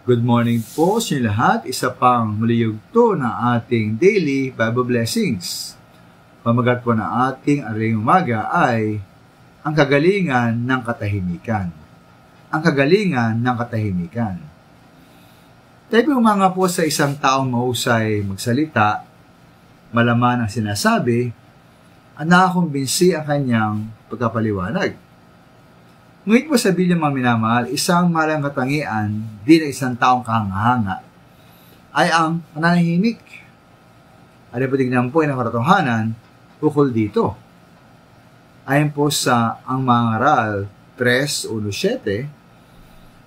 Good morning po sa inyo lahat. Isa pang muli yugto na ating daily Bible blessings. Pamagat po na ating aring umaga ay ang kagalingan ng katahimikan. Ang kagalingan ng katahimikan. Tayo po mga po sa isang taong mahusay magsalita, malaman ang sinasabi, at nakakumbinsi ang kanyang pagkapaliwanag. Ngunit po sa bilang mga minamahal, isang malang katangian, di na isang taong kahanga-hanga, ay ang pananahimik. Ano po tignan po ang katotohanan ukol dito? Ayon po sa ang mga aral 3:1-7,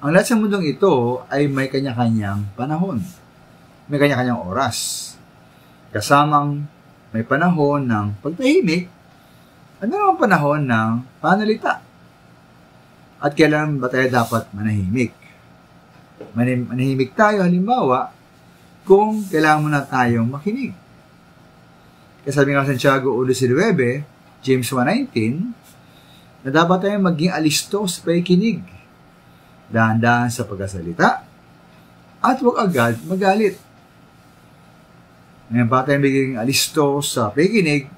ang lahat sa mundong ito ay may kanya-kanyang panahon. May kanya-kanyang oras. Kasamang may panahon ng pagtahimik at mayroong panahon ng panalita. At kailan ba tayo dapat manahimik? Manahimik tayo halimbawa kung kailangan mo na tayong makinig. Kasabi nga Santiago 1:19, James 1:19, na dapat tayong maging alisto sa pakikinig, dahan-dahan sa pagkasalita, at huwag agad magalit. Ngayon pa tayong maging alisto sa pakikinig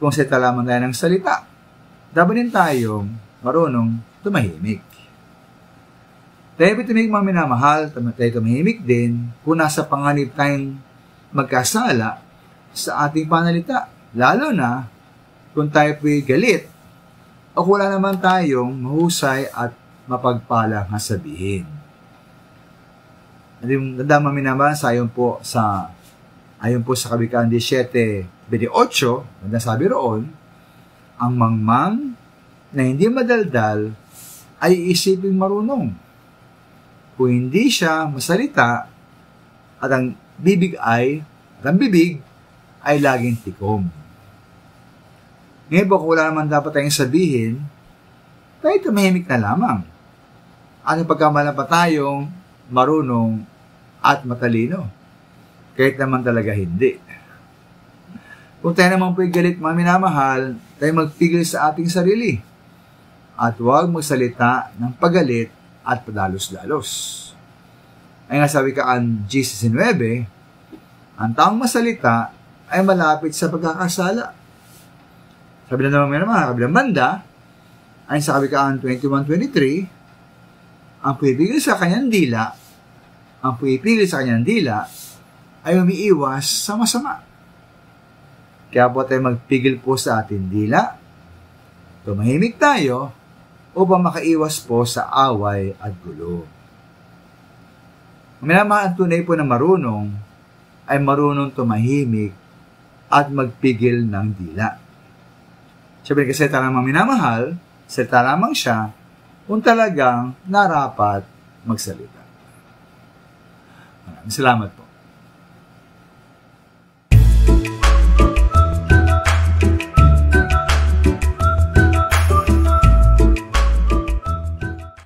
kung salita lamang tayo ng salita. Dapat din tayong marunong tumahimik. Tayo tumahimik mga minamahal, tayo tumahimik din kung nasa panganib tayong magkasala sa ating panalita. Lalo na kung tayo po'y galit o kung wala naman tayong mahusay at mapagpalang sabihin. At yung tanda mga minamahal, ayon po sa Kawikaan 17:28, sabi roon, ang mangmang na hindi madaldal ay isiping marunong. Kung hindi siya masalita at ang bibig ay laging tikom. Ngayon po, kung wala naman dapat tayong sabihin, tayo tumahimik na lamang. Ano pagkamalan pa tayong marunong at matalino? Kahit naman talaga hindi. Kung tayo naman po'y galit mga minamahal, tayo magpigil sa ating sarili. At huwag magsalita ng pagalit at padalos-dalos. Ay nga sabi kaan 19, ang taong masalita ay malapit sa pagkakasala. Sabi na naman mga kabilang banda, ay sa Kawikaan 21:23, ang pumipigil sa kanyang dila, ay umiiwas sa masama. Kaya po tayo magpigil po sa ating dila, tumahimik tayo, upang makaiwas po sa away at gulo. Minamahal, tunay po na marunong ay marunong tumahimik at magpigil ng dila. Sabi kasi lamang minamahal, salita lamang siya kung talagang narapat magsalita. Maraming salamat po.